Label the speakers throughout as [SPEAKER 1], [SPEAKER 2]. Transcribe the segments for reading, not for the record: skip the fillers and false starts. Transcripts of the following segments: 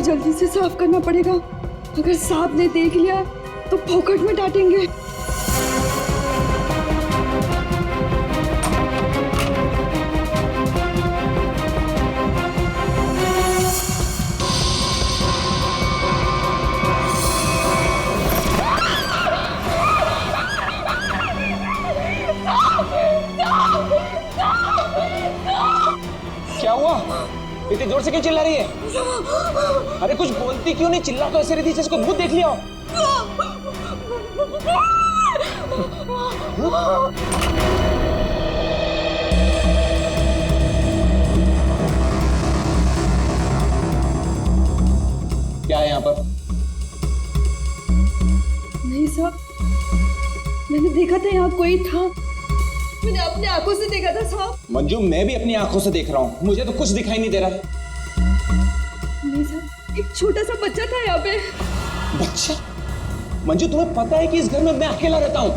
[SPEAKER 1] जल्दी से साफ करना पड़ेगा। अगर साहब ने देख लिया तो फोकट में डांटेंगे।
[SPEAKER 2] क्या हुआ? इतनी जोर से क्यों चिल्ला रही है? अरे कुछ बोलती क्यों नहीं? चिल्ला तो ऐसे रही थी जिसको भूत देख लिया हो। क्या है यहाँ पर?
[SPEAKER 1] नहीं साहब, मैंने देखा था यहाँ कोई था। मैंने अपने आंखों से देखा था साहब।
[SPEAKER 2] मंजू, मैं भी अपनी आंखों से देख रहा हूँ, मुझे तो कुछ दिखाई नहीं दे रहा।
[SPEAKER 1] नहीं साहब, एक छोटा सा बच्चा था यहाँ पे।
[SPEAKER 2] बच्चा? मंजू, तुम्हें पता है कि इस घर में मैं अकेला रहता हूँ?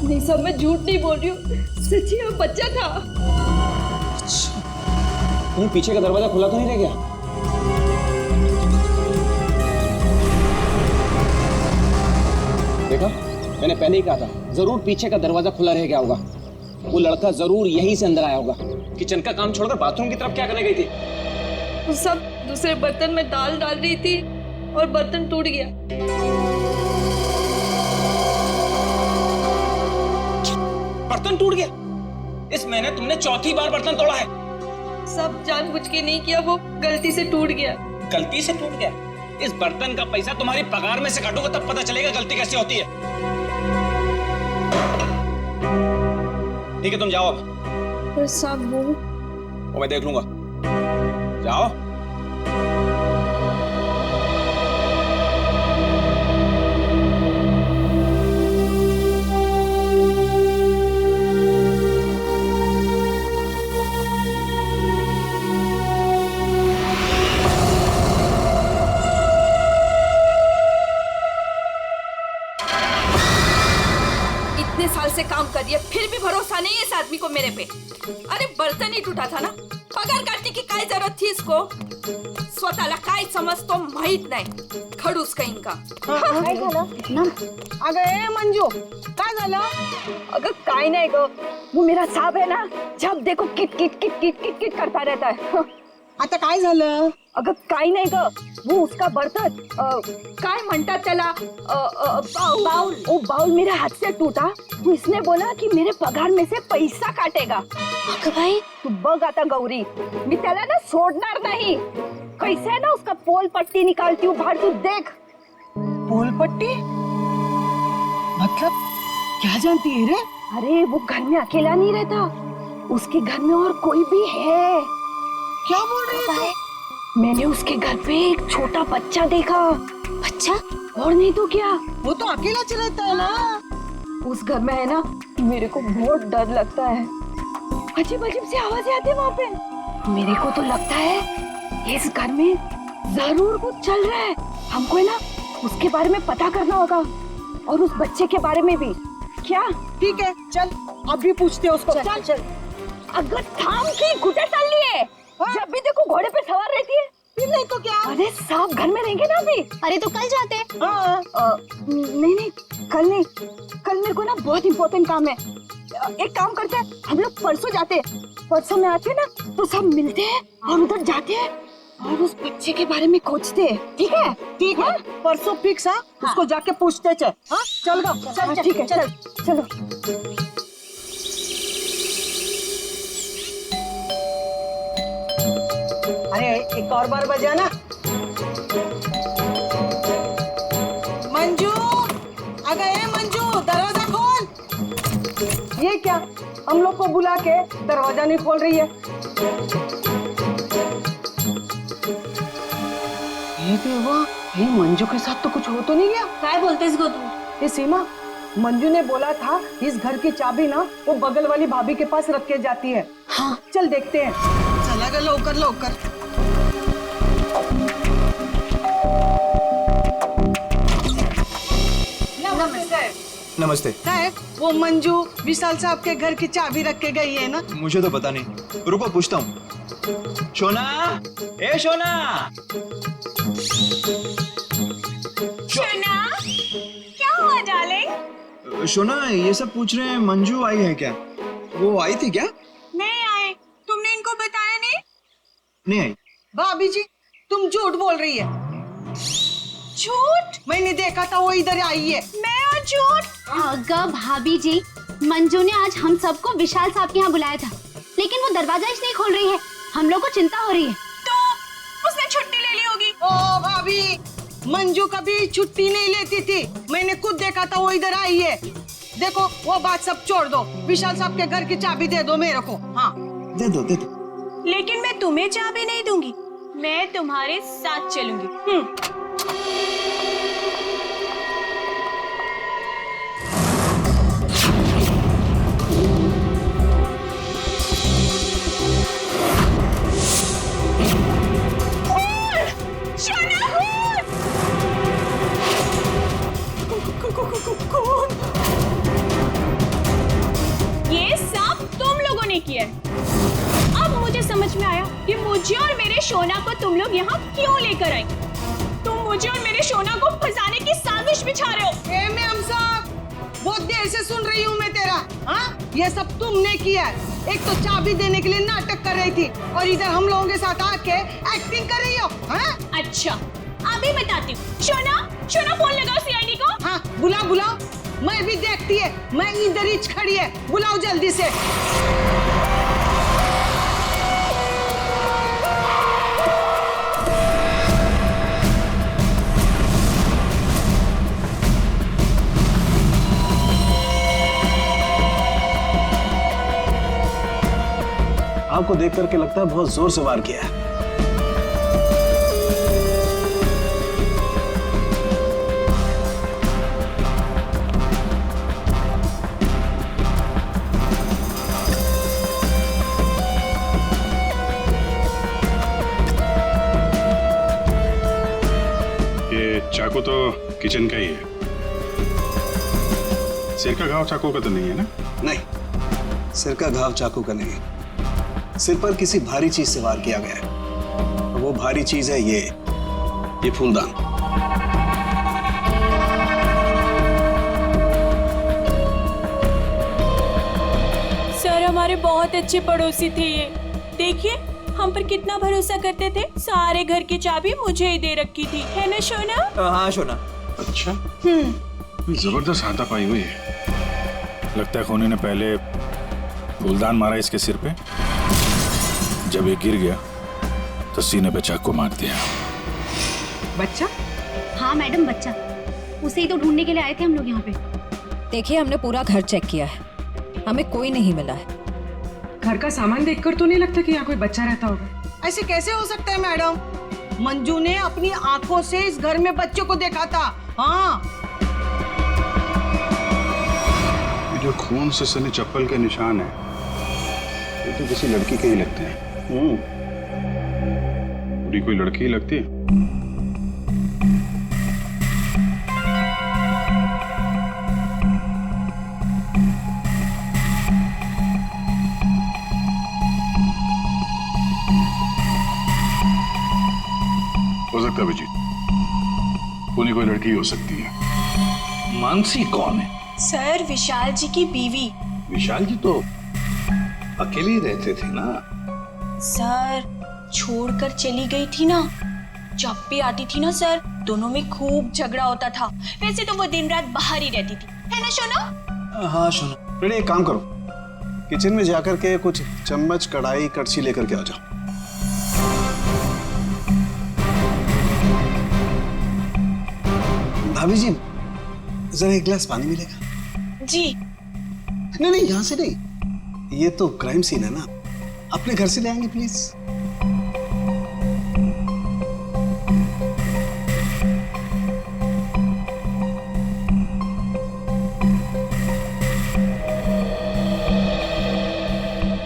[SPEAKER 1] नहीं साहब, मैं झूठ नहीं बोल रही हूँ, सच्ची यहाँ बच्चा था।
[SPEAKER 2] अच्छा, कहीं पीछे का दरवाजा खुला तो नहीं रह गया? देखा, मैंने पहले ही कहा था, जरूर पीछे का दरवाजा खुला रह गया होगा। वो लड़का जरूर यहीं से अंदर आया होगा। किचन का काम छोड़कर बाथरूम की तरफ क्या करने गई थी?
[SPEAKER 1] वो सब दूसरे बर्तन में दाल डाल रही थी और बर्तन टूट गया।
[SPEAKER 2] बर्तन टूट गया? इस महीने तुमने चौथी बार बर्तन तोड़ा है।
[SPEAKER 1] सब जानबूझ के नहीं किया, वो गलती से टूट गया।
[SPEAKER 2] गलती से टूट गया? इस बर्तन का पैसा तुम्हारी पगार में से काटूंगा तब पता चलेगा गलती कैसे होती है। ठीक है, तुम जाओ अब।
[SPEAKER 1] पर साहब
[SPEAKER 2] वो मैं देख लूंगा। जाओ।
[SPEAKER 1] इतने साल से काम कर रही है, फिर भी भरोसा नहीं है इस आदमी को मेरे पे। अरे बर्तन ही टूटा था ना, पगार काटने की काय जरूरत थी इसको? स्वतःला काय समजतो माहित नाही, खडूस कहीं का।
[SPEAKER 3] काय झालं ना? अगं ए मंजू, काय झालं?
[SPEAKER 1] अगर काय नहीं गो, वो मेरा साहब है ना, जब देखो kit kit kit kit kit kit करता रहता है।
[SPEAKER 3] आता काय झालं?
[SPEAKER 1] अगं काय नाही ग, वो उसका बर्तन काय म्हणतात त्याला, बाउल, वो बाउल मेरे हाथ से टूटा। तो इसने बोला कि मेरे पगार में से पैसा काटेगा। अगं भाई तू बघ आता गौरी, मी त्याला ना सोडणार नहीं। कैसे है ना उसका पोल पट्टी निकालती हूँ बाहर, तू देख।
[SPEAKER 3] पोल पट्टी? मतलब क्या जानती है रे?
[SPEAKER 1] अरे वो घर में अकेला नहीं रहता, उसके घर में और कोई भी है।
[SPEAKER 3] क्या बोल रही है?
[SPEAKER 1] मैंने उसके घर पे एक छोटा बच्चा देखा। बच्चा? और नहीं तो क्या,
[SPEAKER 3] वो तो अकेला रहता है ना।
[SPEAKER 1] उस घर में है ना, मेरे को बहुत डर लगता है। अजीब अजीब सी आवाजें आती है वहाँ पे। मेरे को तो लगता है इस घर में जरूर कुछ चल रहा है। हमको है ना उसके बारे में पता करना होगा, और उस बच्चे के बारे में भी। क्या?
[SPEAKER 3] ठीक है, चल अभी पूछते हैं उसको।
[SPEAKER 1] चल चल। अगर थाम की घुटे चल लिए, जब भी देखो घोड़े पे सवार रहती है।
[SPEAKER 3] फिर नहीं तो क्या?
[SPEAKER 1] अरे साहब घर में रहेंगे ना अभी।
[SPEAKER 4] अरे तो कल जाते हैं।
[SPEAKER 1] नहीं नहीं, कल नहीं, कल मेरे को ना बहुत इम्पोर्टेंट काम है। एक काम करते हैं, हम लोग परसों जाते हैं। परसों में आते हैं ना तो सब मिलते हैं और उधर जाते हैं और उस बच्चे के बारे में खोजते हैं। ठीक है?
[SPEAKER 3] ठीक है, परसों फिक्स है। उसको जाके पूछते चल। हाँ चल गा, चल
[SPEAKER 1] ठीक है, चल चलो।
[SPEAKER 3] अरे एक और बार बजाना। मंजू, अगर ए मंजू दरवाजा खोल। ये क्या, हम लोग को बुला के दरवाजा नहीं खोल रही है? ये देवा, ये मंजू के साथ तो कुछ हो तो नहीं गया?
[SPEAKER 4] काय बोलतेस गो तू?
[SPEAKER 3] ये सीमा, मंजू ने बोला था इस घर की चाबी ना वो बगल वाली भाभी के पास रख के जाती है। हाँ चल देखते हैं। चला गया, लवकर लवकर।
[SPEAKER 5] नमस्ते।
[SPEAKER 3] साहब वो मंजू विशाल साहब के घर की चाबी रख के गई है ना?
[SPEAKER 5] मुझे तो पता नहीं, रुको पूछता हूँ। शोना, ए शोना।
[SPEAKER 4] शोना, क्या हुआ डार्लिंग?
[SPEAKER 5] शोना, ये सब पूछ रहे हैं मंजू आई है क्या? वो आई थी क्या?
[SPEAKER 4] नहीं आए। तुमने इनको बताया नहीं?
[SPEAKER 5] नहीं आई।
[SPEAKER 3] भाभी जी तुम झूठ बोल रही है।
[SPEAKER 4] झूठ?
[SPEAKER 3] मैंने देखा था वो इधर आई है।
[SPEAKER 4] मैं और झूठ?
[SPEAKER 6] अगर भाभी जी, मंजू ने आज हम सबको विशाल साहब के यहाँ बुलाया था, लेकिन वो दरवाजा इसलिए खोल रही है। हम लोग को चिंता हो रही है।
[SPEAKER 4] तो उसने छुट्टी ले ली होगी।
[SPEAKER 3] ओ भाभी, मंजू कभी छुट्टी नहीं लेती थी, मैंने खुद देखा था वो इधर आई है। देखो वो बात सब छोड़ दो, विशाल साहब के घर की चाबी दे दो मेरे को। हाँ
[SPEAKER 5] दे दो दे दो।
[SPEAKER 4] लेकिन मैं तुम्हें चाबी नहीं दूंगी, मैं तुम्हारे साथ चलूंगी। ये सब तुम लोगों ने किया है। अब मुझे समझ में आया कि मुझे और मेरे शोना को तुम लोग यहाँ क्यों लेकर आए। तुम मुझे और मेरे शोना को फंसाने की साजिश बिछा रहे हो।
[SPEAKER 3] ए मैम साहब, बहुत देर से सुन रही हूँ मैं तेरा। हाँ ये सब तुमने किया है। एक तो चाबी देने के लिए नाटक कर रही थी और इधर हम लोगों के साथ आके एक्टिंग कर रही हो। हाँ
[SPEAKER 4] अच्छा अभी बताती हूँ। शोना, शोना फोन लगाओ सीआईडी को।
[SPEAKER 3] हाँ बुलाओ बुलाओ, मैं भी देखती है, मैं इधर ही खड़ी है, बुलाओ जल्दी से।
[SPEAKER 7] आपको देख करके लगता है बहुत जोर से वार किया है।
[SPEAKER 8] ये चाकू तो किचन का ही है। सिर का घाव चाकू का तो नहीं है ना?
[SPEAKER 7] नहीं, सिर का घाव चाकू का नहीं है। सिर पर किसी भारी चीज से वार किया गया है। और वो भारी चीज है ये फूलदान।
[SPEAKER 4] सर हमारे बहुत अच्छे पड़ोसी थे ये। देखिए हम पर कितना भरोसा करते थे। सारे घर की चाबी मुझे ही दे रखी थी, है ना शोना?
[SPEAKER 5] हाँ शोना।
[SPEAKER 8] अच्छा, जबरदस्त हाथापाई हुई है। लगता है खोने ने पहले फूलदान मारा इसके सिर पे, जब ये गिर गया तो सीने पे चाकू मार दिया।
[SPEAKER 3] बच्चा?
[SPEAKER 6] हाँ मैडम, बच्चा। उसे ही तो ढूंढने के लिए आए थे हम लोग यहाँ पे।
[SPEAKER 9] देखिए हमने पूरा घर चेक किया है, हमें कोई नहीं मिला है।
[SPEAKER 10] घर का सामान देखकर तो नहीं लगता कि यहाँ कोई बच्चा रहता होगा।
[SPEAKER 3] ऐसे कैसे हो सकता है मैडम? मंजू ने अपनी आंखों से इस घर में बच्चों को देखा था। हाँ
[SPEAKER 8] ये जो खून से सने चप्पल के निशान है, ये तो किसी लड़की के ही लगते हैं। पूरी कोई लड़की ही लगती है। हो सकता है अभिजीत, पूरी कोई लड़की ही हो सकती है।
[SPEAKER 11] मानसी कौन है?
[SPEAKER 4] सर विशाल जी की बीवी।
[SPEAKER 11] विशाल जी तो अकेले ही रहते थे ना?
[SPEAKER 4] सर छोड़कर चली गई थी ना, जब भी आती थी ना सर दोनों में खूब झगड़ा होता था। वैसे तो वो दिन रात बाहर ही रहती थी, है ना शोना?
[SPEAKER 7] हाँ शोना, बेटे एक काम करो, किचन में जाकर के कुछ चम्मच, कढ़ाई, कड़छी लेकर के आ जाओ। भाभी जी जरा एक गिलास पानी मिलेगा?
[SPEAKER 4] जी।
[SPEAKER 7] नहीं नहीं, यहाँ से नहीं, ये तो क्राइम सीन है ना, अपने घर से ले आएंगे प्लीज।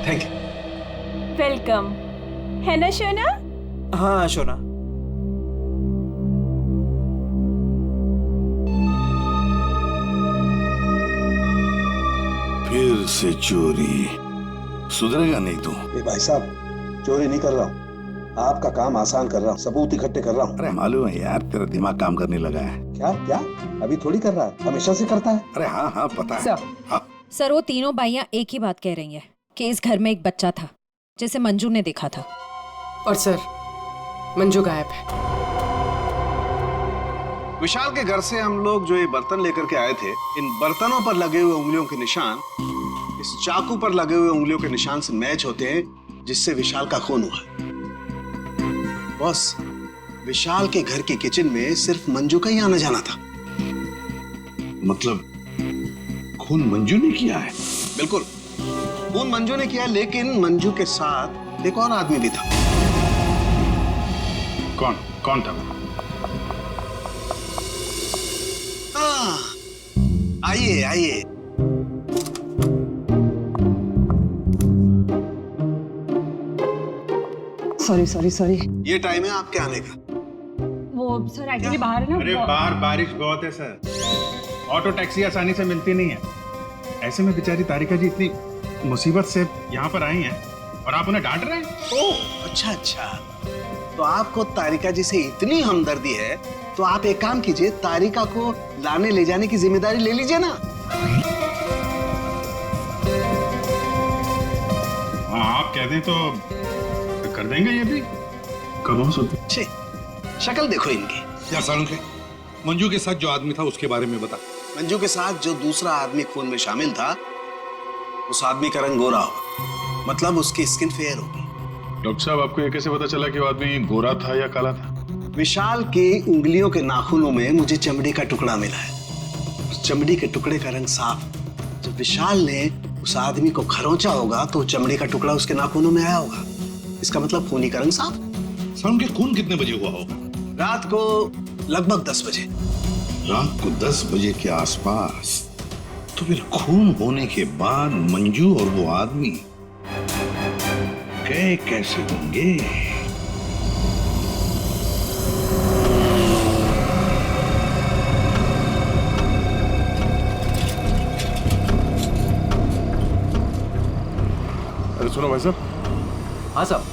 [SPEAKER 7] Thank you.
[SPEAKER 4] वेलकम, है ना शोना?
[SPEAKER 5] हाँ शोना।
[SPEAKER 11] फिर से चोरी। सुधरेगा नहीं तू।
[SPEAKER 7] भाई साहब, चोरी नहीं कर रहा हूँ, आपका काम आसान कर रहा हूँ, सबूत इकट्ठे कर रहा हूँ।
[SPEAKER 11] अरे मालूम है यार, तेरा दिमाग काम करने लगा है।
[SPEAKER 7] क्या क्या? अभी थोड़ी कर रहा है, हमेशा से करता है।
[SPEAKER 11] अरे हाँ हाँ पता है।
[SPEAKER 9] सर,
[SPEAKER 11] हाँ।
[SPEAKER 9] सर वो तीनों बाइयां एक ही बात कह रही हैं कि इस घर में एक बच्चा था जिसे मंजू ने देखा था।
[SPEAKER 10] और सर, मंजू गायब है।
[SPEAKER 7] विशाल के घर से हम लोग जो ये बर्तन लेकर के आए थे, इन बर्तनों पर लगे हुए उंगलियों के निशान इस चाकू पर लगे हुए उंगलियों के निशान से मैच होते हैं, जिससे विशाल का खून हुआ। बॉस, विशाल के घर के किचन में सिर्फ मंजू का ही आना जाना था।
[SPEAKER 11] मतलब खून मंजू ने किया है?
[SPEAKER 7] बिल्कुल, खून मंजू ने किया, लेकिन मंजू के साथ एक और आदमी भी था।
[SPEAKER 8] कौन कौन था?
[SPEAKER 7] आइए आइए।
[SPEAKER 10] सॉरी।
[SPEAKER 7] ये टाइम है आपके आने का।
[SPEAKER 4] वो सर एक्चुअली बाहर है ना।
[SPEAKER 8] अरे बाहर बारिश बहुत है सर, ऑटो टैक्सी आसानी से मिलती नहीं है। ऐसे में बेचारी तारिका जी इतनी मुसीबत से यहाँ पर आई हैं और आप उन्हें डांट रहे हैं।
[SPEAKER 7] ओह अच्छा, तो आपको तारिका जी से इतनी हमदर्दी है तो आप एक काम कीजिए, तारिका को लाने ले जाने की जिम्मेदारी ले लीजिए ना।
[SPEAKER 8] हाँ आप कह दें तो कर देंगे ये भी। कब हो सकते?
[SPEAKER 7] छे, शक्ल देखो इनकी।
[SPEAKER 11] क्या सारुण के मंजू के साथ जो आदमी था उसके बारे में बता।
[SPEAKER 7] मंजू के साथ जो दूसरा आदमी खून में शामिल था, उस आदमी का रंग गोरा होगा, मतलब उसकी स्किन फेयर होगी।
[SPEAKER 8] डॉक्टर साहब, आपको ये कैसे पता चला कि वो आदमी गोरा था या काला था?
[SPEAKER 7] विशाल की उंगलियों के नाखूनों में मुझे चमड़ी का टुकड़ा मिला है। उस चमड़ी के टुकड़े का रंग साफ। जब विशाल ने उस आदमी को खरोंचा होगा तो चमड़ी का टुकड़ा उसके नाखूनों में आया होगा। इसका मतलब खूनी का रंग साफ।
[SPEAKER 11] सारुण के खून कितने बजे हुआ होगा?
[SPEAKER 7] रात को लगभग 10 बजे।
[SPEAKER 11] रात को 10 बजे के आसपास। तो फिर खून होने के बाद मंजू और वो आदमी गए कैसे होंगे?
[SPEAKER 8] अरे सुनो भाई साहब।
[SPEAKER 2] हाँ साहब।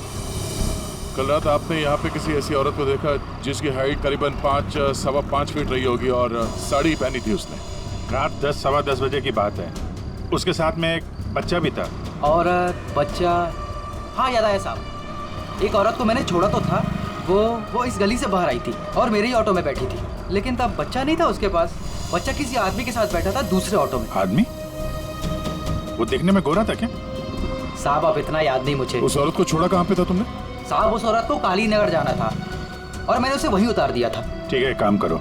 [SPEAKER 8] कल रात आपने यहाँ पे किसी ऐसी औरत को देखा जिसकी हाइट करीबन 5-5.25 फीट रही होगी और साड़ी पहनी थी उसने। रात 10-10:15 बजे की बात है। उसके साथ में एक बच्चा भी था।
[SPEAKER 2] औरत बच्चा, हाँ याद आया साहब। एक औरत को मैंने छोड़ा तो था, वो इस गली से बाहर आई थी और मेरे ही ऑटो में बैठी थी, लेकिन तब बच्चा नहीं था उसके पास। बच्चा किसी आदमी के साथ बैठा था दूसरे ऑटो में।
[SPEAKER 8] आदमी? वो देखने में गोरा था क्या?
[SPEAKER 2] साहब अब इतना याद नहीं मुझे।
[SPEAKER 8] उस औरत को छोड़ा कहाँ पे था तुमने?
[SPEAKER 2] साहब उस औरत को काली नगर जाना था और मैंने उसे वहीं उतार दिया था।
[SPEAKER 8] ठीक है, एक काम करो,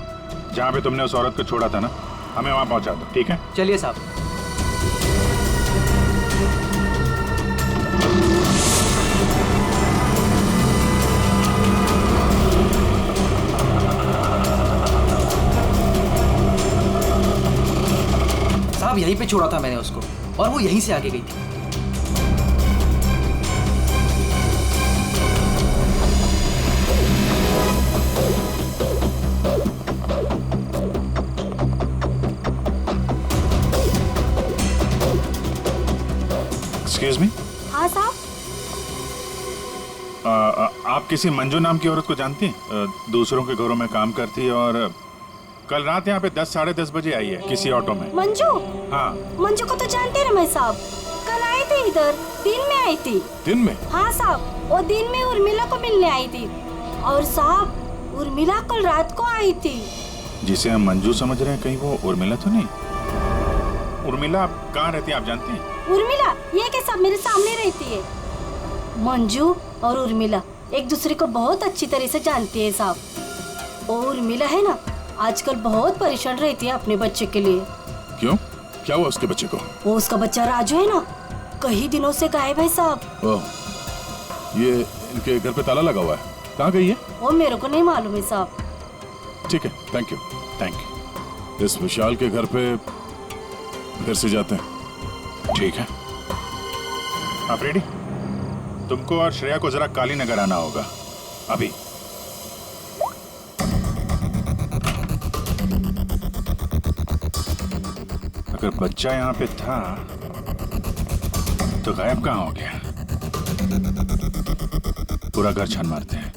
[SPEAKER 8] जहाँ पे तुमने उस औरत को छोड़ा था ना, हमें वहाँ पहुँचा दो। ठीक है,
[SPEAKER 2] चलिए साहब। साहब यहीं पे छोड़ा था मैंने उसको और वो यहीं से आगे गई थी।
[SPEAKER 8] Excuse me.
[SPEAKER 6] हाँ साहब।
[SPEAKER 8] आप किसी मंजू नाम की औरत को जानती हैं? दूसरों के घरों में काम करती है और कल रात यहाँ पे 10-10:30 बजे आई है किसी ऑटो में।
[SPEAKER 6] मंजू?
[SPEAKER 8] हाँ।
[SPEAKER 6] मंजू को तो जानते रमेश साहब, कल आई थी इधर, दिन में आई थी।
[SPEAKER 8] दिन में?
[SPEAKER 6] हाँ साहब, वो दिन में उर्मिला को मिलने आई थी और साहब उर्मिला कल रात को आई थी।
[SPEAKER 8] जिसे हम मंजू समझ रहे हैं, कहीं वो उर्मिला तो नहीं? उर्मिला कहाँ रहती है आप जानती हैं?
[SPEAKER 6] उर्मिला ये के सब मेरे सामने रहती है। मंजू और उर्मिला एक दूसरे को बहुत अच्छी तरह से जानती है साहब। और उर्मिला है ना, आजकल बहुत परेशान रहती है अपने बच्चे के लिए।
[SPEAKER 8] क्यों? क्या हुआ उसके बच्चे को?
[SPEAKER 6] वो उसका बच्चा राजू है ना, कई दिनों से गायब है साहब।
[SPEAKER 8] ओह, ये इनके घर पे ताला लगा हुआ है। कहाँ गई है?
[SPEAKER 6] वो मेरे को नहीं मालूम है साहब।
[SPEAKER 8] ठीक है, थैंक यू। इस विशाल के घर पे फिर से जाते हैं। ठीक है, आप रेडी? तुमको और श्रेया को जरा काली नगर आना होगा अभी। अगर बच्चा यहाँ पे था तो गायब कहाँ हो गया? पूरा घर छान मारते हैं।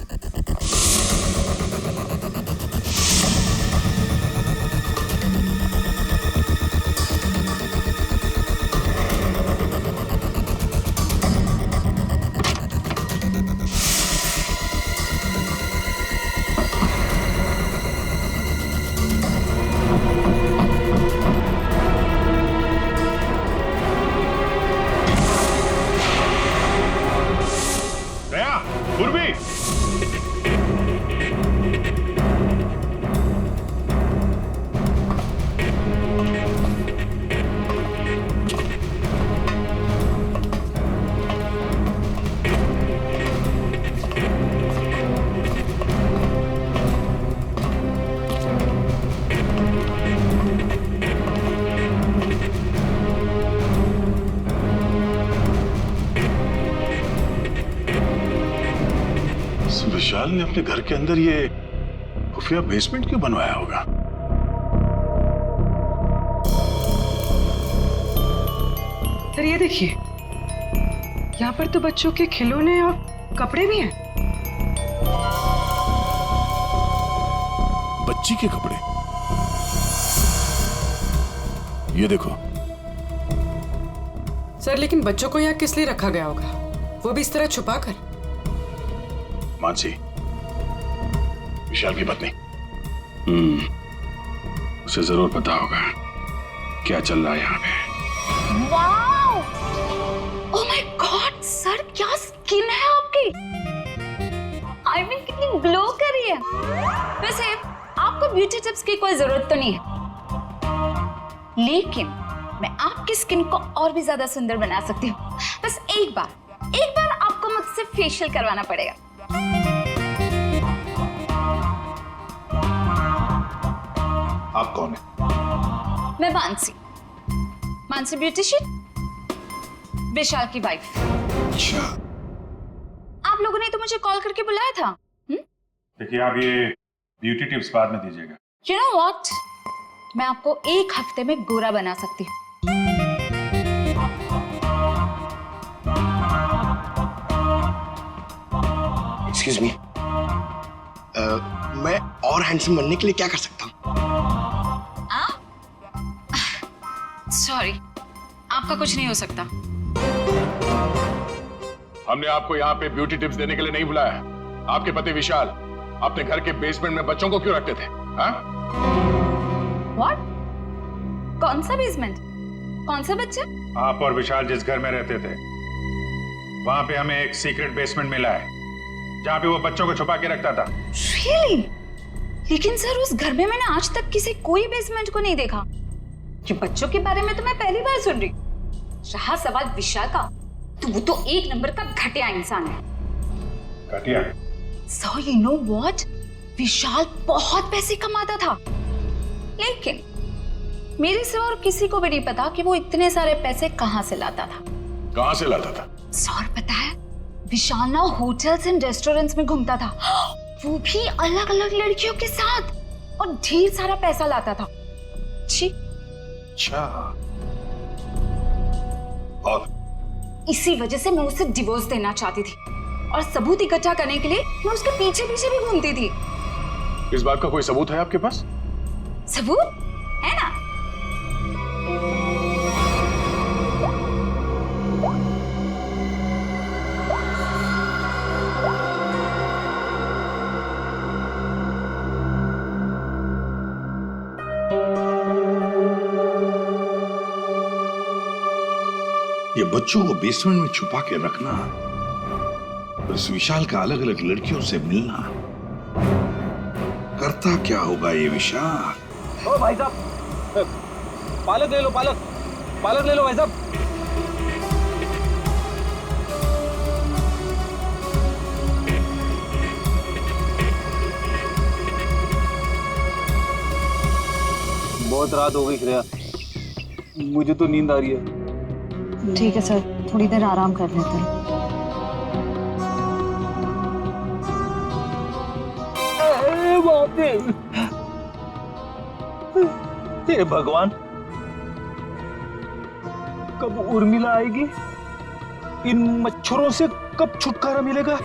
[SPEAKER 11] विशाल ने अपने घर के अंदर ये खुफिया बेसमेंट क्यों बनवाया होगा?
[SPEAKER 10] सर ये देखिए, यहाँ पर तो बच्चों के खिलौने और कपड़े भी हैं।
[SPEAKER 8] बच्ची के कपड़े? ये देखो।
[SPEAKER 10] सर लेकिन बच्चों को यहाँ किस लिए रखा गया होगा, वो भी इस तरह छुपा कर?
[SPEAKER 11] मानसी, विशाल की पत्नी, उसे जरूर पता होगा क्या चल रहा है यहाँ पे।
[SPEAKER 1] Wow! Oh my God sir, क्या स्किन है आपकी! आई मीन कितनी ग्लो कर रही है। वैसे आपको ब्यूटी टिप्स की कोई जरूरत तो नहीं है, लेकिन मैं आपकी स्किन को और भी ज्यादा सुंदर बना सकती हूँ। बस एक बार आपको मुझसे फेशियल करवाना पड़ेगा।
[SPEAKER 11] आप कौन है?
[SPEAKER 1] मैं मानसी ब्यूटिशियन, विशाल की वाइफ।
[SPEAKER 11] अच्छा।
[SPEAKER 1] आप लोगों ने तो मुझे कॉल करके बुलाया था।
[SPEAKER 8] देखिए, आप ये ब्यूटी टिप्स बाद में दीजिएगा।
[SPEAKER 1] You know what? मैं आपको एक हफ्ते में गोरा बना सकती हूँ।
[SPEAKER 12] Excuse me. मैं और हैंडसम बनने के लिए क्या कर सकता हूँ?
[SPEAKER 1] सॉरी, आपका कुछ नहीं हो सकता।
[SPEAKER 11] हमने आपको यहाँ पे ब्यूटी टिप्स देने के लिए नहीं बुलाया। आपके पति विशाल अपने घर के बेसमेंट में बच्चों को क्यों रखते थे?
[SPEAKER 1] What? कौन सा बेसमेंट? कौन सा बच्चा?
[SPEAKER 8] आप और विशाल जिस घर में रहते थे, वहां पे हमें एक सीक्रेट बेसमेंट मिला है, जहाँ पे वो बच्चों को छुपा के रखता था।
[SPEAKER 1] Really? लेकिन सर उस घर में मैंने आज तक किसी कोई बेसमेंट को नहीं देखा। कि बच्चों के बारे में तो मैं पहली बार सुन रही। रहा सवाल विशाल का, तो वो तो एक नंबर का घटिया इंसान है।
[SPEAKER 8] घटिया?
[SPEAKER 1] So you know what? विशाल बहुत पैसे कमाता था, लेकिन मेरे सिवा और किसी को भी नहीं पता कि वो इतने सारे पैसे कहाँ से लाता था।
[SPEAKER 11] कहाँ से लाता था?
[SPEAKER 1] सर पता है, विशाल ना होटल्स एंड रेस्टोरेंट्स में घूमता था, वो भी अलग अलग लड़कियों के साथ, और ढेर सारा पैसा लाता था। छी।
[SPEAKER 11] अच्छा। और
[SPEAKER 1] इसी वजह से मैं उसे डिवोर्स देना चाहती थी, और सबूत इकट्ठा करने के लिए मैं उसके पीछे पीछे भी घूमती थी।
[SPEAKER 11] इस बात का कोई सबूत है आपके पास?
[SPEAKER 1] सबूत है ना?
[SPEAKER 11] ये बच्चों को बेसमेंट में छुपा के रखना और इस विशाल का अलग अलग लड़कियों से मिलना, करता क्या होगा ये विशाल?
[SPEAKER 2] ओ भाई साहब, पालक ले लो, पालक ले लो भाई साहब। बहुत रात हो गई श्रेया, मुझे तो नींद आ रही है।
[SPEAKER 1] ठीक है सर, थोड़ी देर आराम कर लेते हैं।
[SPEAKER 2] हे भगवान, कब उर्मिला आएगी
[SPEAKER 8] इन मच्छरों से कब छुटकारा मिलेगा?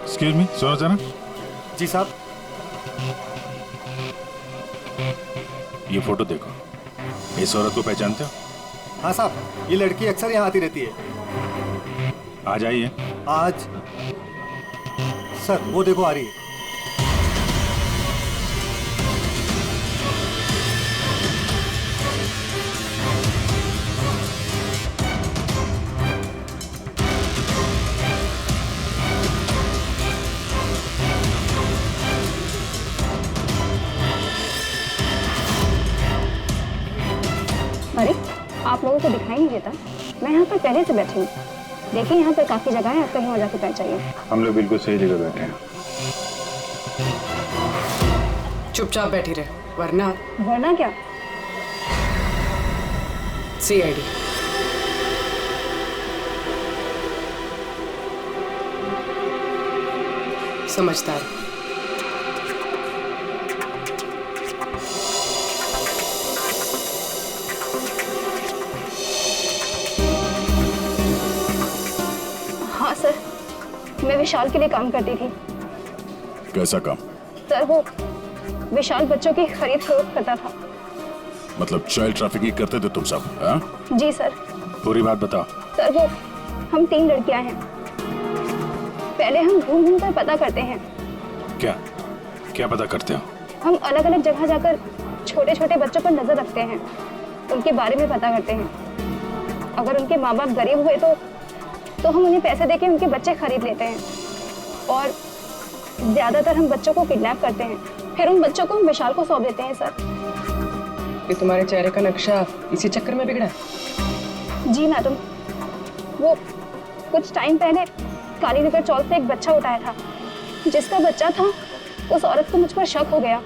[SPEAKER 8] एक्सक्यूज मी, सुनो जरा।
[SPEAKER 13] जी साहब।
[SPEAKER 8] ये फोटो देखो, इस औरत को पहचानते हो?
[SPEAKER 13] हाँ साहब, ये लड़की अक्सर यहाँ आती रहती है।
[SPEAKER 8] आज आई है?
[SPEAKER 13] आज सर वो देखो आ रही है।
[SPEAKER 1] अरे आप लोगों को दिखाई नहीं देता? मैं यहाँ पर पहले से बैठी हूँ। देखिए यहाँ पर काफी जगह है, आप कहीं और जाके बैठ जाइए।
[SPEAKER 8] हम लोग बिल्कुल सही जगह बैठे हैं।
[SPEAKER 10] चुपचाप बैठी रहे, वरना
[SPEAKER 1] वरना क्या?
[SPEAKER 10] CID। समझदार।
[SPEAKER 1] हाँ सर, मैं विशाल के लिए काम करती थी।
[SPEAKER 8] कैसा काम?
[SPEAKER 1] सर वो विशाल बच्चों की खरीद फरोख्त करता था।
[SPEAKER 8] मतलब चाइल्ड ट्रैफिकिंग करते थे तुम सब? हाँ?
[SPEAKER 1] जी सर।
[SPEAKER 8] पूरी बात बताओ।
[SPEAKER 1] सर वो हम 3 लड़कियां हैं। पहले हम घूम घूम कर पता करते हैं।
[SPEAKER 8] क्या क्या पता करते हो?
[SPEAKER 1] हम अलग अलग जगह जाकर छोटे छोटे बच्चों पर नजर रखते हैं, उनके बारे में पता करते हैं। अगर उनके माँ बाप गरीब हुए तो हम उन्हें पैसे देके उनके बच्चे खरीद लेते हैं। और ज्यादातर हम बच्चों को किडनैप करते हैं, फिर उन बच्चों को हम विशाल को सौंप देते हैं। सर
[SPEAKER 10] ये तुम्हारे चेहरे का नक्शा इसी चक्कर में बिगड़ा?
[SPEAKER 1] जी मैडम, वो कुछ टाइम पहले कालीनगर चौक से एक बच्चा उठाया था। जिसका बच्चा था उस औरत को मुझ पर शक हो गया।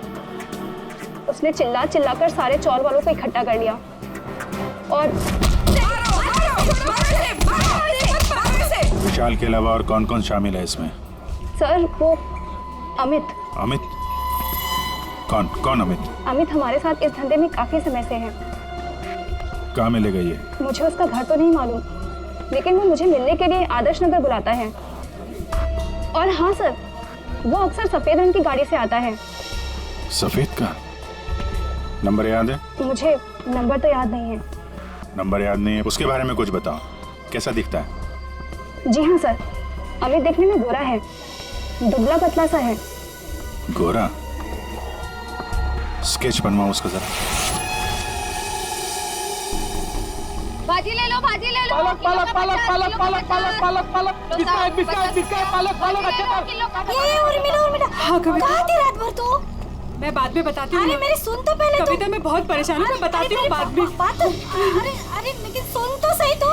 [SPEAKER 1] उसने चिल्ला चिल्लाकर सारे चौल वालों को इकट्ठा कर लिया और
[SPEAKER 8] विशाल के अलावा और कौन कौन शामिल है इसमें?
[SPEAKER 1] सर वो अमित।
[SPEAKER 8] अमित? कौन कौन अमित?
[SPEAKER 1] अमित हमारे साथ इस धंधे में काफी समय से है।
[SPEAKER 8] कहाँ मिलेगा ये?
[SPEAKER 1] मुझे उसका घर तो नहीं मालूम, लेकिन वो मुझे मिलने के लिए आदर्श नगर बुलाता है। और हाँ सर, वो अक्सर सफेद रंग की गाड़ी से आता है।
[SPEAKER 8] सफेद का? नंबर याद है?
[SPEAKER 1] मुझे नंबर तो याद नहीं है।
[SPEAKER 8] नंबर याद नहीं है? उसके बारे में कुछ बताओ, कैसा दिखता है?
[SPEAKER 1] जी हाँ सर, अमित देखने में गोरा है, दुबला पतला सा है।
[SPEAKER 8] गोरा? स्केच बनवाओ उसका जरा।
[SPEAKER 1] भाजी ले लो, भाजी ले लो।
[SPEAKER 14] पालक पालक पालक पालक पालक पालक पालक पालक बिस्किट बिस्किट बिस्किट पालक पालक अच्छा।
[SPEAKER 6] ये उर्मिला
[SPEAKER 10] हाँ कविता,
[SPEAKER 6] कहाँ थी रात भर तू?
[SPEAKER 10] मैं बाद में बताती हूँ।
[SPEAKER 6] अरे मेरी सुन तो पहले।
[SPEAKER 10] कविता मैं बहुत परेशान हूँ, मैं बताती हूँ बाद में।
[SPEAKER 6] अरे अरे लेकिन सुन तो सही तू।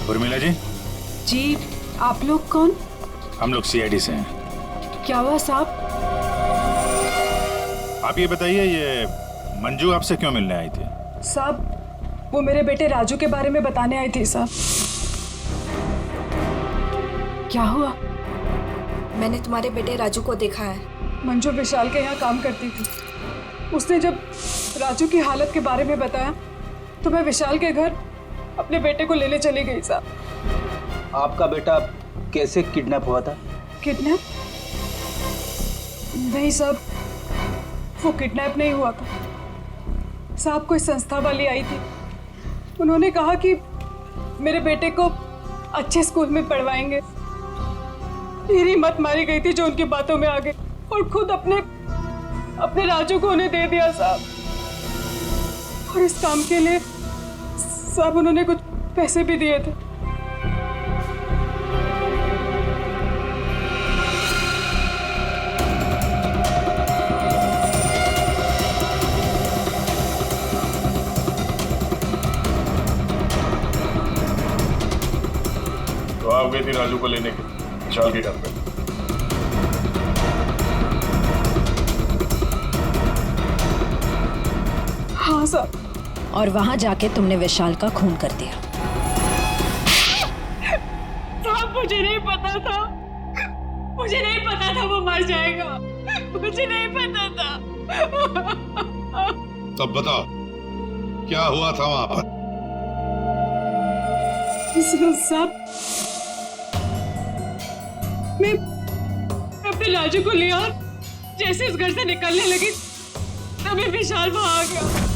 [SPEAKER 8] उर्मिला जी।
[SPEAKER 10] जी आप लोग कौन?
[SPEAKER 8] हम लोग CID से हैं।
[SPEAKER 10] क्या हुआ साहब?
[SPEAKER 8] आप ये बताइए, ये मंजू आपसे क्यों मिलने आई थी?
[SPEAKER 10] साहब वो मेरे बेटे राजू के बारे में बताने आई थी साहब। क्या हुआ?
[SPEAKER 6] मैंने तुम्हारे बेटे राजू को देखा है।
[SPEAKER 10] मंजू विशाल के यहाँ काम करती थी। उसने जब राजू की हालत के बारे में बताया तो मैं विशाल के घर अपने बेटे को लेने चली गई साहब।
[SPEAKER 2] आपका बेटा कैसे किडनैप हुआ था?
[SPEAKER 10] किडनैप? नहीं साहब, वो किडनैप नहीं हुआ था साहब। कोई संस्था वाली आई थी, उन्होंने कहा कि मेरे बेटे को अच्छे स्कूल में पढ़वाएंगे। मेरी मत मारी गई थी जो उनकी बातों में आ गई और खुद अपने राजू को उन्हें दे दिया साहब। और इस काम के लिए साहब उन्होंने कुछ पैसे भी दिए थे।
[SPEAKER 8] तो आप गई थी राजू को लेने के विशाल के घर पे?
[SPEAKER 10] साहब।
[SPEAKER 9] और वहां जाके तुमने विशाल का खून कर दिया।
[SPEAKER 4] साहब मुझे नहीं पता था, मुझे नहीं पता था वो मर जाएगा, मुझे नहीं पता था।
[SPEAKER 11] तब बताओ क्या हुआ था वहां पर?
[SPEAKER 10] साहब मैं अपने राजू को लिया, जैसे इस घर से निकलने लगी तभी विशाल वहां आ गया।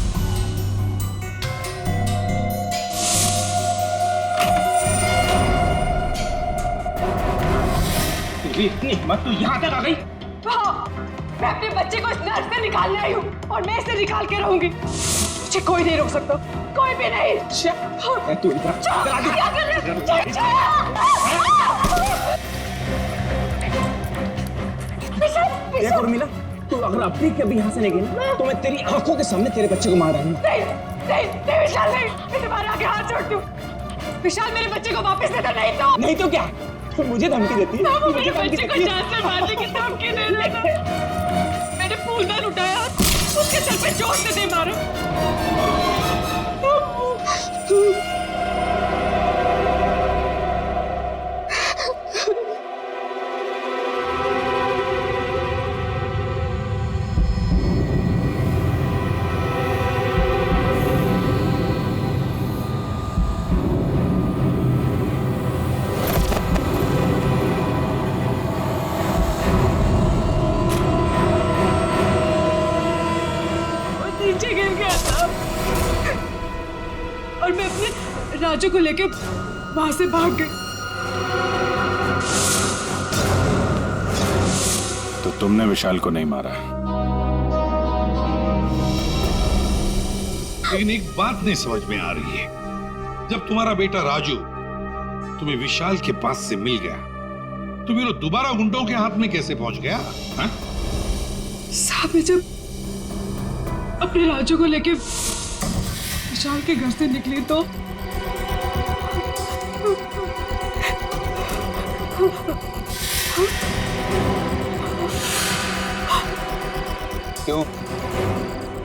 [SPEAKER 14] इतनी हिम्मत तो यहाँ तक आ गई?
[SPEAKER 10] हाँ, मैं अपने बच्चे को इस नर्क से निकालने आई हूँ और मैं इसे निकाल के रहूंगी। मुझे कोई नहीं रोक सकता, कोई भी नहीं।
[SPEAKER 14] तू
[SPEAKER 10] क्या कर रहे
[SPEAKER 14] हो? उर्मिला, तू अगर अपनी कभी यहाँ से नहीं गई ना, तो मैं तेरी आंखों के सामने तेरे बच्चे को मार डालूंगा।
[SPEAKER 10] नहीं विशाल, नहीं, मैं तुम्हारे आगे हाथ जोड़ती हूँ। विशाल मेरे बच्चे को वापस दे दो, नहीं तो क्या?
[SPEAKER 14] तो मुझे धमकी देती है?
[SPEAKER 10] वो मेरे बच्चे को जान से मारने की धमकी दे रहा था। मैंने फूलदान उठाया, उसके सर पे जोर से दे मारा। नीचे गिर गया था और मैं अपने राजू को लेके वहां से भाग गई।
[SPEAKER 8] तो तुमने विशाल को नहीं मारा?
[SPEAKER 11] लेकिन एक बात नहीं समझ में आ रही है, जब तुम्हारा बेटा राजू तुम्हें विशाल के पास से मिल गया तो फिर वो दोबारा गुंडों के हाथ में कैसे पहुंच गया?
[SPEAKER 10] साहब मैं जब अपने राजू को लेके विशाल के घर से निकली तो
[SPEAKER 5] क्यों,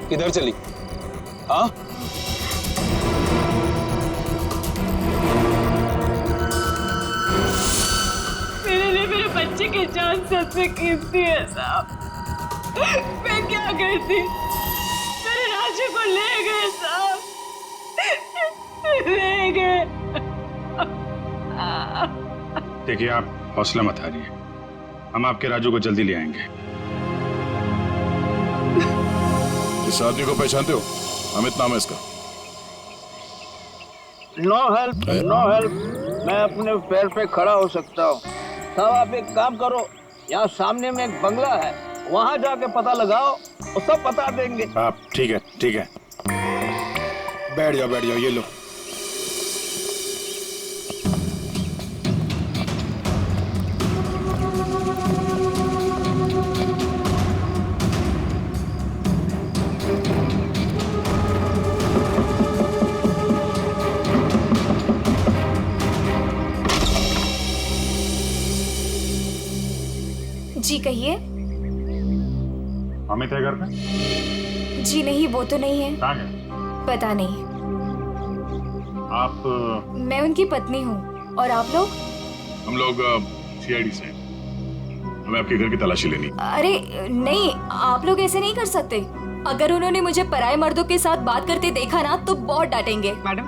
[SPEAKER 5] किधर चली? हाँ,
[SPEAKER 4] मेरे लिए मेरे बच्चे की जान सबसे कीमती है साहब। मैं क्या करती? मेरे राजू को ले गए साहब, ले गए।
[SPEAKER 8] देखिए, आप हौसला मत हारिए, हम आपके राजू को जल्दी ले आएंगे।
[SPEAKER 15] इस आदमी को पहचानते हो? अमित नाम है इसका।
[SPEAKER 14] No help, no help. मैं अपने पैर पे खड़ा हो सकता हूँ। साहब आप एक काम करो, यहाँ सामने में एक बंगला है, वहाँ जाके पता लगाओ, वो सब बता देंगे।
[SPEAKER 8] आप ठीक है, ठीक है,
[SPEAKER 15] बैठ जाओ, ये लो।
[SPEAKER 16] जी कहिए।
[SPEAKER 8] अमित है घर पे?
[SPEAKER 16] जी नहीं, वो तो नहीं है।
[SPEAKER 8] कहाँ है?
[SPEAKER 16] पता नहीं।
[SPEAKER 8] आप?
[SPEAKER 16] मैं उनकी पत्नी हूँ। और आप लोग?
[SPEAKER 8] हम लोग सीआईडी से, हमें आपके घर की तलाशी लेनी।
[SPEAKER 16] अरे नहीं, आप लोग ऐसे नहीं कर सकते। अगर उन्होंने मुझे पराये मर्दों के साथ बात करते देखा ना तो बहुत डांटेंगे।
[SPEAKER 3] मैडम,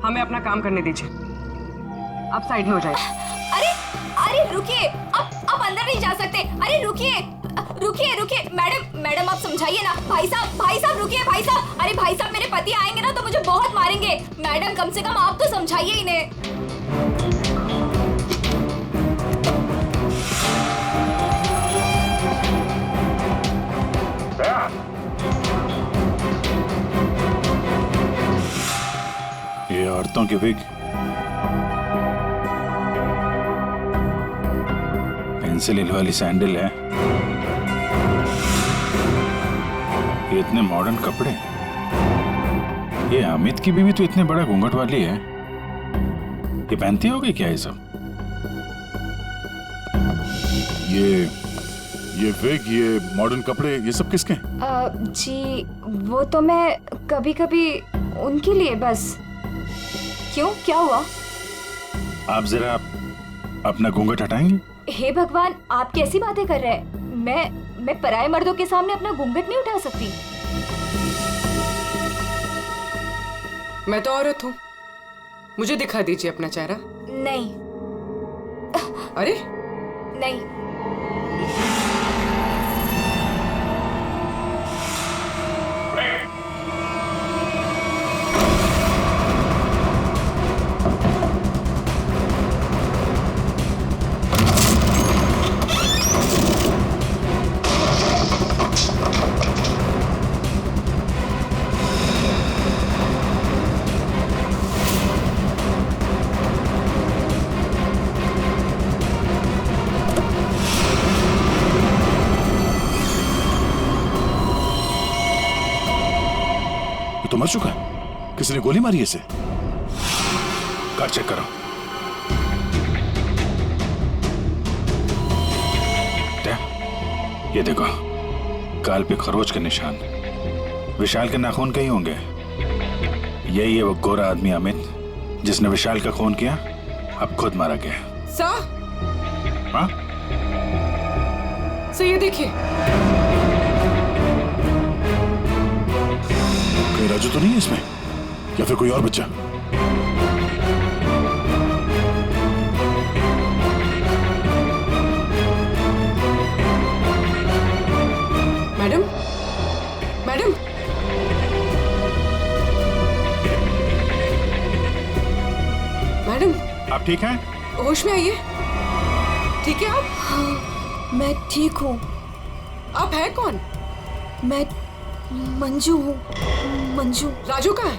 [SPEAKER 3] हमें अपना काम करने दीजिए, आप साइड में हो जाइए।
[SPEAKER 16] अरे रुकिए, आप अंदर नहीं जा सकते। अरे रुकिए मैडम आप समझाइए ना। भाई साहब रुकिए भाई साहब। अरे भाई साहब, मेरे पति आएंगे ना तो मुझे बहुत मारेंगे। मैडम कम से कम आप तो समझाइए इन्हें।
[SPEAKER 8] ये औरतों की विग, पेंसिल हिल वाली सैंडल है, ये इतने मॉडर्न कपड़े। ये अमित की बीवी तो इतने बड़ा घूंघट वाली है, ये पहनती होगी क्या ये सब?
[SPEAKER 15] ये विग, ये मॉडर्न कपड़े, ये सब किसके हैं?
[SPEAKER 16] जी वो तो मैं कभी कभी उनके लिए बस। क्यों, क्या हुआ?
[SPEAKER 15] आप जरा अपना घूंघट हटाएंगे?
[SPEAKER 16] हे भगवान, आप कैसी बातें कर रहे हैं? मैं पराये मर्दों के सामने अपना घूंघट नहीं उठा सकती।
[SPEAKER 17] मैं तो औरत हूँ, मुझे दिखा दीजिए अपना चेहरा।
[SPEAKER 16] नहीं।
[SPEAKER 17] अरे
[SPEAKER 16] नहीं।
[SPEAKER 15] तो मर चुका है, किसी ने गोली मारी है इसे। कार चेक करो। ये देखो, गाल पे खरोच के निशान। विशाल के नाखून कहीं होंगे। यही है वो गोरा आदमी अमित जिसने विशाल का खून किया, अब खुद मारा गया।
[SPEAKER 17] सर,
[SPEAKER 15] हाँ?
[SPEAKER 17] सर ये देखिए।
[SPEAKER 15] राजू तो नहीं है इसमें, या फिर कोई और बच्चा?
[SPEAKER 17] मैडम, मैडम, मैडम,
[SPEAKER 15] आप ठीक हैं?
[SPEAKER 17] होश में आइए। ठीक है आप?
[SPEAKER 1] हाँ, मैं ठीक हूँ।
[SPEAKER 17] आप है कौन?
[SPEAKER 1] मैं मंजू हूँ। मंजू।
[SPEAKER 17] राजू कहाँ है?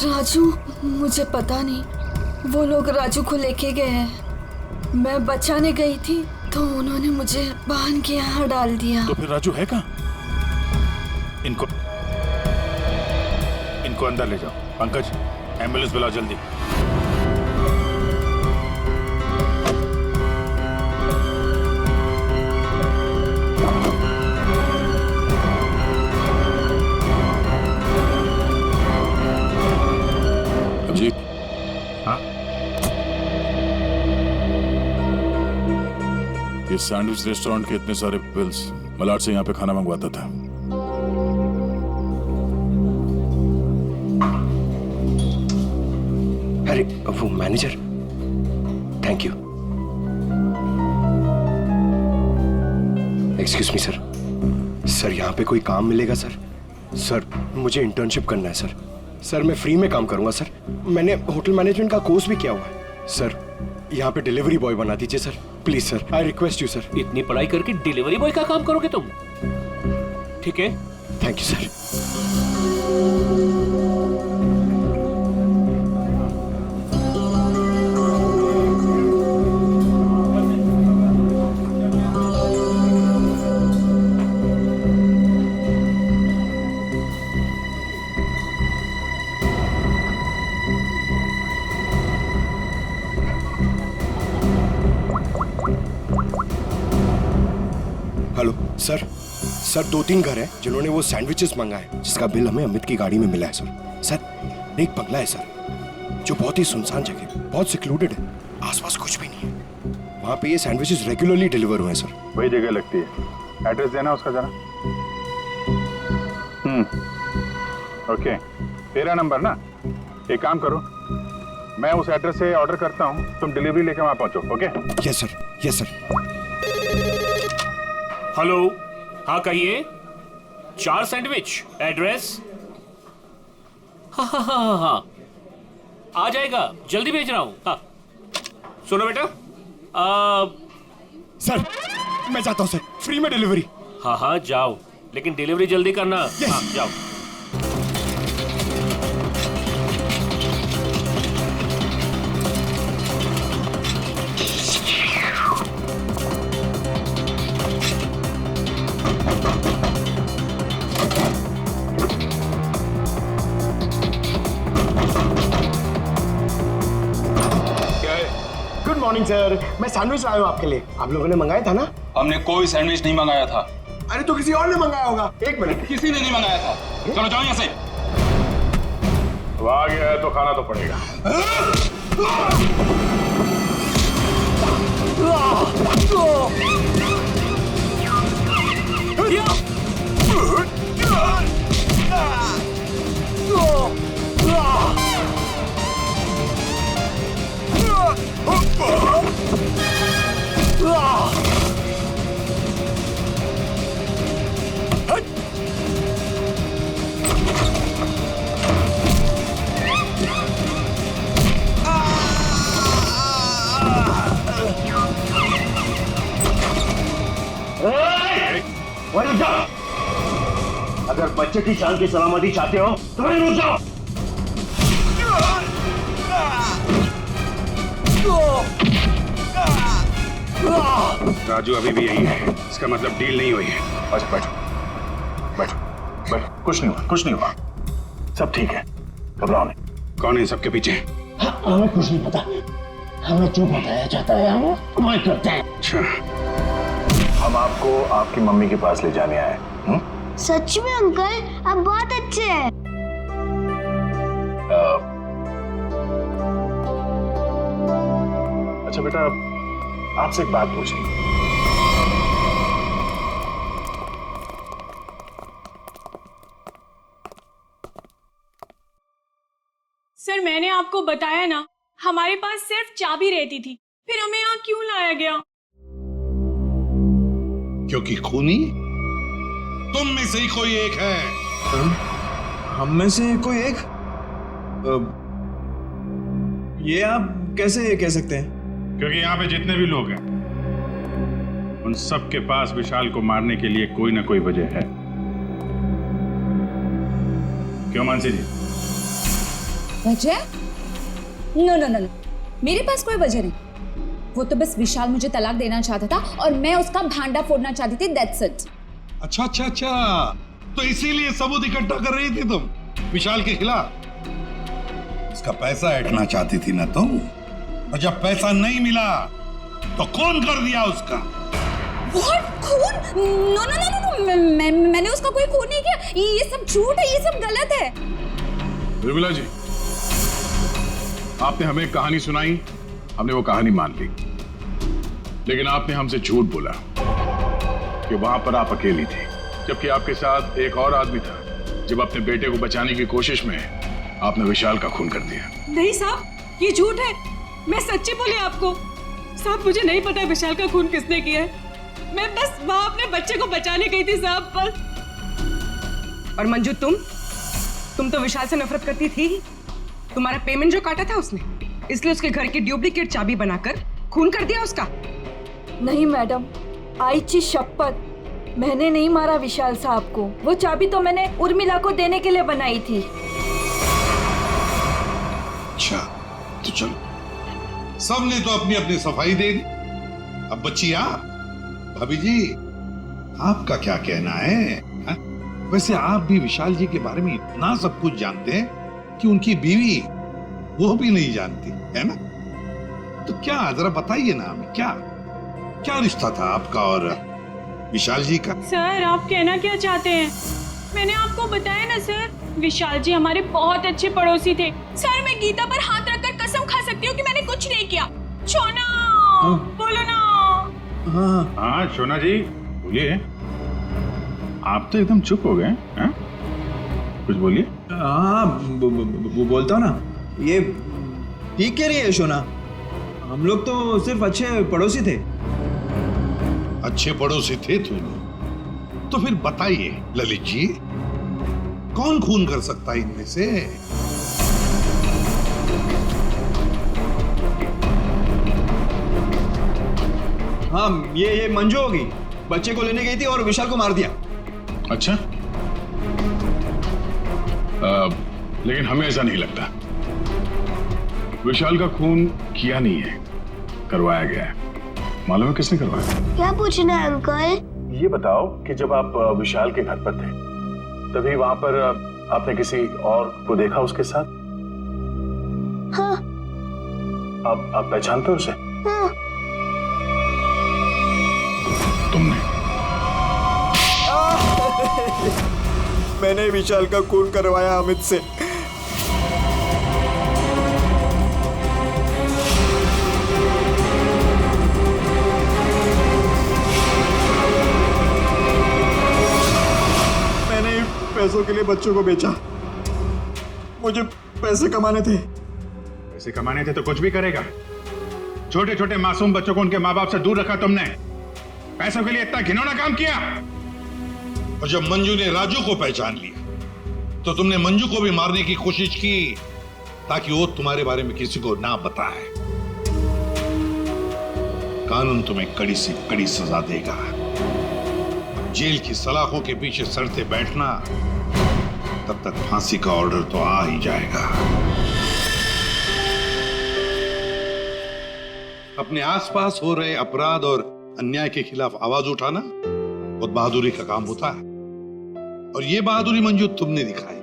[SPEAKER 1] राजू, मुझे पता नहीं। वो लोग राजू को लेके गए हैं। मैं बचाने गई थी तो उन्होंने मुझे बांध के यहाँ डाल दिया।
[SPEAKER 15] तो फिर राजू है कहाँ? इनको अंदर ले जाओ। पंकज, एम्बुलेंस बुलाओ जल्दी। जी हाँ, ये सैंडविच रेस्टोरेंट के इतने सारे बिल्स मलाड से यहाँ पे खाना मंगवाता था।
[SPEAKER 12] अरे वो manager, thank you. Excuse me sir, sir यहाँ पे कोई काम मिलेगा सर? सर मुझे इंटर्नशिप करना है सर। सर मैं फ्री में काम करूंगा सर। मैंने होटल मैनेजमेंट का कोर्स भी किया हुआ है सर। यहाँ पे डिलीवरी बॉय बना दीजिए sir, please sir, I request you sir.
[SPEAKER 18] इतनी पढ़ाई करके डिलीवरी बॉय का काम करोगे तुम? ठीक है,
[SPEAKER 12] thank you sir. Hello sir, sir 2-3 घर हैं जिन्होंने वो सैंडविचेस मंगाए जिसका बिल हमें अमित की गाड़ी में मिला है सर। सर एक बंगला है सर जो बहुत ही सुनसान जगह, बहुत सिक्लूडेड है, आसपास कुछ भी नहीं है। वहाँ पे ये सैंडविचेस रेगुलरली डिलीवर हुए हैं सर।
[SPEAKER 8] वही जगह लगती है। एड्रेस देना उसका जरा। ओके, 13 नंबर ना। एक काम करो, मैं उस एड्रेस से ऑर्डर करता हूँ, तुम डिलीवरी लेकर वहाँ पहुँचो। Okay?
[SPEAKER 12] Yes sir, yes sir.
[SPEAKER 18] Hello, हाँ कहिए। 4 सैंडविच, एड्रेस? हाँ, आ जाएगा, जल्दी भेज रहा हूँ। हाँ सुनो बेटा,
[SPEAKER 12] सर मैं जाता हूँ सर, फ्री में डिलीवरी।
[SPEAKER 18] हाँ जाओ, लेकिन डिलीवरी जल्दी करना। yes. हाँ जाओ।
[SPEAKER 12] गुड मॉर्निंग सर, मैं सैंडविच लाया हूँ आपके लिए। आप लोगों ने मंगाया था ना?
[SPEAKER 15] हमने कोई सैंडविच नहीं मंगाया था।
[SPEAKER 12] अरे तो किसी और ने मंगाया होगा। एक मिनट,
[SPEAKER 15] किसी ने नहीं मंगाया था। चलो जाओ यहाँ से।
[SPEAKER 8] अब आ गया है तो खाना तो पड़ेगा।
[SPEAKER 19] अगर बच्चे की जान की सलामती चाहते हो तो वहीं रुक जाओ।
[SPEAKER 8] राजू अभी भी यही है, इसका मतलब डील नहीं हुई है। बैठो बैठो बैठो बैठो, कुछ नहीं हुआ, कुछ नहीं हुआ, सब ठीक है, घबराओ नहीं। कौन है सबके पीछे?
[SPEAKER 19] हमें कुछ नहीं पता, हमें जो बताया जाता है हम वही करते हैं।
[SPEAKER 8] अच्छा, हम आपको आपकी मम्मी के पास ले जाने आए।
[SPEAKER 20] सच में अंकल, आप बहुत अच्छे हैं।
[SPEAKER 8] अच्छा बेटा, आपसे एक बात पूछनी।
[SPEAKER 4] सर मैंने आपको बताया ना, हमारे पास सिर्फ चाबी रहती थी, फिर हमें यहाँ क्यों लाया गया?
[SPEAKER 11] क्योंकि खूनी तुम में से ही कोई एक है।
[SPEAKER 5] हम में से कोई एक? ये आप कैसे कह सकते हैं?
[SPEAKER 8] क्योंकि यहाँ पे जितने भी लोग हैं उन सब के पास विशाल को मारने के लिए कोई ना कोई वजह है। क्यों मानसी जी?
[SPEAKER 16] वजह? नो नो नो, मेरे पास कोई वजह नहीं। वो तो बस विशाल मुझे तलाक देना चाहता था और मैं उसका भांडा फोड़ना चाहती थी, दैट्स इट।
[SPEAKER 11] अच्छा अच्छा अच्छा, तो इसीलिए सबूत इकट्ठा कर रही थी तुम विशाल के खिलाफ। उसका पैसा ऐंठना चाहती थी ना तुम, और जब पैसा नहीं मिला तो खून कर दिया उसका।
[SPEAKER 16] What? खून? नो नो नो नो, मैंने उसका कोई खून नहीं किया। ये सब झूठ है, ये सब गलत है।
[SPEAKER 8] निर्मला जी, आपने हमें कहानी सुनाई, हमने वो कहानी मान ली, लेकिन आपने हमसे झूठ बोला कि वहां पर आप अकेली थी, जबकि आपके साथ एक और आदमी था। जब अपने बेटे को बचाने की कोशिश में आपने विशाल का खून कर दिया।
[SPEAKER 10] नहीं साहब, ये झूठ है, मैं सच्ची बोली आपको। साहब मुझे नहीं पता विशाल का खून किसने किया है, मैं बस वहां अपने बच्चे को बचाने गई थी साहब बस।
[SPEAKER 17] और मंजू, तुम तो विशाल से नफरत करती थी ही। तुम्हारा पेमेंट जो काटा था उसने, इसलिए उसके घर की डुप्लीकेट चाबी बनाकर खून कर दिया उसका।
[SPEAKER 1] नहीं मैडम, आईची शपथ, मैंने नहीं मारा विशाल साहब को। वो चाबी तो मैंने उर्मिला को देने के लिए बनाई थी।
[SPEAKER 11] अच्छा तो चलो, सबने तो अपनी अपनी सफाई दे दी। अब बच्ची आप, भाभी जी आपका क्या कहना है? हा? वैसे आप भी विशाल जी के बारे में इतना सब कुछ जानते हैं कि उनकी बीवी वो भी नहीं जानती है ना? तो क्या जरा बताइए ना हमें, क्या क्या रिश्ता था आपका और विशाल जी का?
[SPEAKER 4] सर आप कहना क्या चाहते हैं? मैंने आपको बताया ना सर, विशाल जी हमारे बहुत अच्छे पड़ोसी थे। सर मैं गीता पर हाथ रखकर कसम खा सकती हूँ कि मैंने कुछ नहीं किया। शोना, बोलो ना।
[SPEAKER 8] हाँ शोना जी बोलिए। आप तो एकदम चुप हो गए हैं, कुछ बोलिए।
[SPEAKER 5] हाँ बोलता हूँ ना, ये ठीक कह रही है शोना, हम लोग तो सिर्फ अच्छे पड़ोसी थे।
[SPEAKER 11] अच्छे पड़ोसी थे तुम? तो फिर बताइए ललित जी, कौन खून कर सकता है इनमें से?
[SPEAKER 5] हाँ ये मंजू होगी, बच्चे को लेने गई थी और विशाल को मार दिया।
[SPEAKER 8] अच्छा, लेकिन हमें ऐसा नहीं लगता। विशाल का खून किया नहीं है, करवाया गया है। मालूम है किसने करवाया?
[SPEAKER 20] क्या पूछना है अंकल?
[SPEAKER 8] ये बताओ कि जब आप विशाल के घर पर थे तभी वहां पर आपने किसी और को देखा उसके साथ?
[SPEAKER 20] हाँ।
[SPEAKER 8] आप पहचानते हो उसे?
[SPEAKER 20] हाँ।
[SPEAKER 8] तो
[SPEAKER 12] मैंने विशाल का खून करवाया अमित से। मैंने पैसों के लिए बच्चों को बेचा। मुझे पैसे कमाने थे।
[SPEAKER 8] पैसे कमाने थे तो कुछ भी करेगा। छोटे छोटे मासूम बच्चों को उनके माँ बाप से दूर रखा तुमने। पैसों के लिए इतना घिनौना काम किया।
[SPEAKER 11] और जब मंजू ने राजू को पहचान लिया तो तुमने मंजू को भी मारने की कोशिश की ताकि वो तुम्हारे बारे में किसी को ना बताए। कानून तुम्हें कड़ी से कड़ी सजा देगा। जेल की सलाखों के पीछे सड़ते बैठना, तब तक फांसी का ऑर्डर तो आ ही जाएगा। अपने आसपास हो रहे अपराध और अन्याय के खिलाफ आवाज उठाना बहुत बहादुरी का काम होता है। और ये बहादुरी मंजू तुमने दिखाई,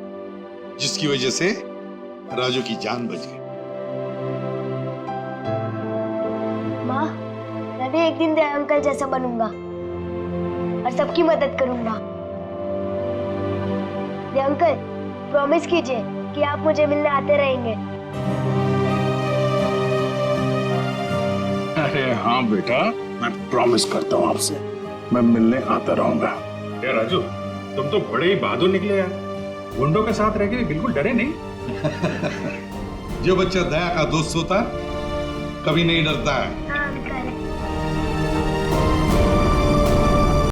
[SPEAKER 11] जिसकी वजह से राजू की जान बच गई।
[SPEAKER 20] माँ, मैं भी एक दिन दया अंकल जैसा बनूंगा और सबकी मदद करूंगा। दया अंकल, प्रॉमिस कीजिए कि आप मुझे मिलने आते रहेंगे।
[SPEAKER 8] अरे हाँ बेटा, मैं प्रॉमिस करता हूँ आपसे, मैं मिलने आता रहूंगा। क्या राजू, तुम तो बड़े ही बहादुर निकले यार। गुंडों के साथ रह के भी बिल्कुल डरे नहीं।
[SPEAKER 11] जो बच्चा दया का दोस्त होता है कभी नहीं डरता है।